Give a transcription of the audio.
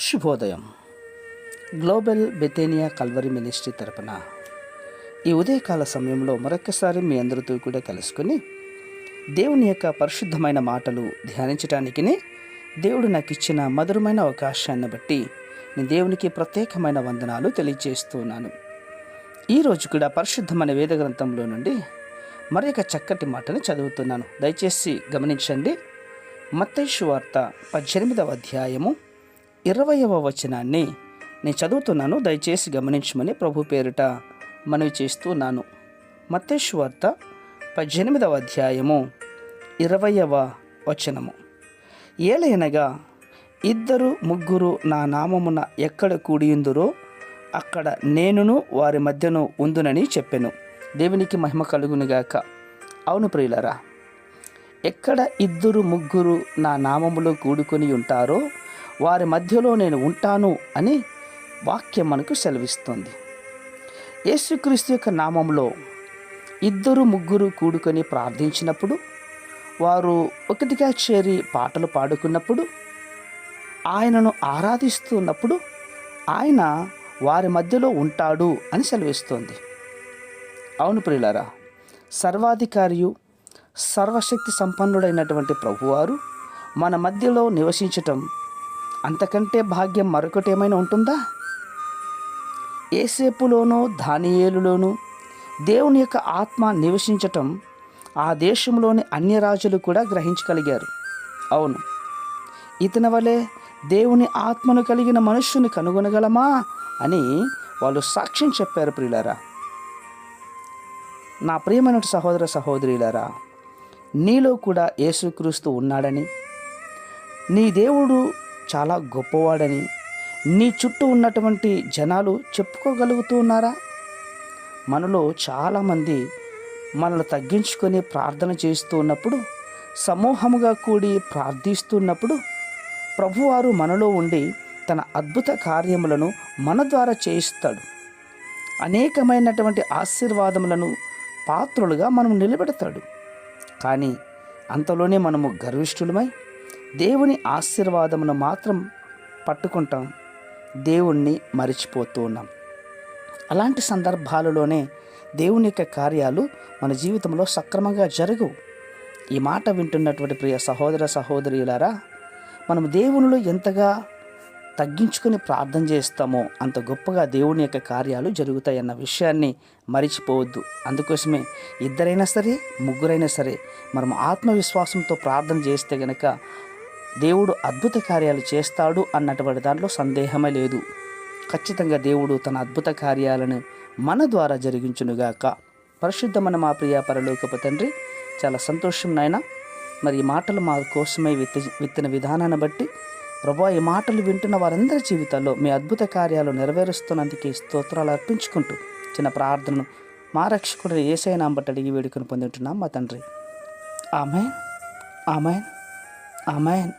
శుభోదయం. Global బెతేనియా Calvary ministry తరపున ఈ ఉదయకాల సమయంలో మరొకసారి మీ అందరితో కూడా కలుసుకొని దేవుని యొక్క పరిశుద్ధమైన మాటలు ధ్యానించడానికి దేవుడు నాకు ఇచ్చిన మధురమైన అవకాశాన్ని బట్టి నేను దేవునికి ప్రత్యేకమైన వందనాలు తెలియజేస్తున్నాను. ఈరోజు కూడా పరిశుద్ధమైన వేద గ్రంథంలో నుండి మరొక చక్కటి మాటని చదువుతున్నాను. దయచేసి గమనించండి. మత్తయి సువార్త 18వ అధ్యాయము 20వ వచనాన్ని నేను చదువుతున్నాను. దయచేసి గమనించమని ప్రభు పేరిట మనవి చేస్తున్నాను. మత్తయి సువార్త 18వ అధ్యాయము 20వ వచనము. ఏలయనగా ఇద్దరు ముగ్గురు నా నామమున ఎక్కడ కూడియుందురో అక్కడ నేనును వారి మధ్యను ఉందునని చెప్పెను. దేవునికి మహిమ కలుగునుగాక. అవును ప్రియులరా, ఎక్కడ ఇద్దరు ముగ్గురు నా నామములో కూడుకొని ఉంటారో వారి మధ్యలో నేను ఉంటాను అని వాక్యం మనకు సెలవిస్తుంది. యేసుక్రీస్తు యొక్క నామంలో ఇద్దరు ముగ్గురు కూడుకొని ప్రార్థించినప్పుడు, వారు ఒకటిగా చేరి పాటలు పాడుకున్నప్పుడు, ఆయనను ఆరాధిస్తున్నప్పుడు ఆయన వారి మధ్యలో ఉంటాడు అని సెలవిస్తోంది. అవును ప్రియులారా, సర్వాధికారియు సర్వశక్తి సంపన్నుడైనటువంటి ప్రభువారు మన మధ్యలో నివసించటం అంతకంటే భాగ్యం మరొకటి ఏమైనా ఉంటుందా? యేసేపులోనూ దానియేలులోనూ దేవుని యొక్క ఆత్మ నివసించటం ఆ దేశంలోని అన్యరాజులు కూడా గ్రహించగలిగారు. అవును, ఇతని వలె దేవుని ఆత్మను కలిగిన మనుష్యుని కనుగొనగలమా అని వాళ్ళు సాక్ష్యం చెప్పారు. ప్రియులారా, నా ప్రియమైన సహోదర సహోదరులారా, నీలో కూడా యేసుక్రీస్తు ఉన్నాడని, నీ దేవుడు చాలా గొప్పవాడని నీ చుట్టూ ఉన్నటువంటి జనాలు చెప్పుకోగలుగుతూ ఉన్నారా? మనలో చాలామంది మనల్ని తగ్గించుకొని ప్రార్థన చేస్తూ ఉన్నప్పుడు, సమూహముగా కూడి ప్రార్థిస్తున్నప్పుడు ప్రభువారు మనలో ఉండి తన అద్భుత కార్యములను మన ద్వారా చేయిస్తాడు. అనేకమైనటువంటి ఆశీర్వాదములను పాత్రులుగా మనం నిలబెడతాడు. కానీ అంతలోనే మనము గర్విష్ఠులమై దేవుని ఆశీర్వాదమును మాత్రం పట్టుకుంటాం, దేవుణ్ణి మరిచిపోతూ ఉన్నాం. అలాంటి సందర్భాలలోనే దేవుని యొక్క కార్యాలు మన జీవితంలో సక్రమంగా జరగవు. ఈ మాట వింటున్నటువంటి ప్రియ సహోదర సహోదరులారా, మనం దేవునిలో ఎంతగా తగ్గించుకొని ప్రార్థన చేస్తామో అంత గొప్పగా దేవుని యొక్క కార్యాలు జరుగుతాయన్న విషయాన్ని మరిచిపోవద్దు. అందుకోసమే ఇద్దరైనా సరే ముగ్గురైనా సరే మనం ఆత్మవిశ్వాసంతో ప్రార్థన చేస్తే గనక దేవుడు అద్భుత కార్యాలు చేస్తాడు అన్నటువంటి దాంట్లో సందేహమే లేదు. ఖచ్చితంగా దేవుడు తన అద్భుత కార్యాలను మన ద్వారా జరిగించునుగాక. పరిశుద్ధమైన మా ప్రియ పరలోకపు తండ్రి, చాలా సంతోషం నాయన. మరి ఈ మాటలు మా కోసమే విత్తిన విధానాన్ని బట్టి ప్రభువా, ఈ మాటలు వింటున్న వారందరి జీవితాల్లో మీ అద్భుత కార్యాలు నెరవేరుస్తున్నందుకే స్తోత్రాలు అర్పించుకుంటూ చిన్న ప్రార్థనను మా రక్షకుడు యేసయ్య నామమున బట్టి అడిగి వేడుకొని పొందుతున్నాం మా తండ్రి. ఆమేన్, ఆమేన్, ఆమేన్.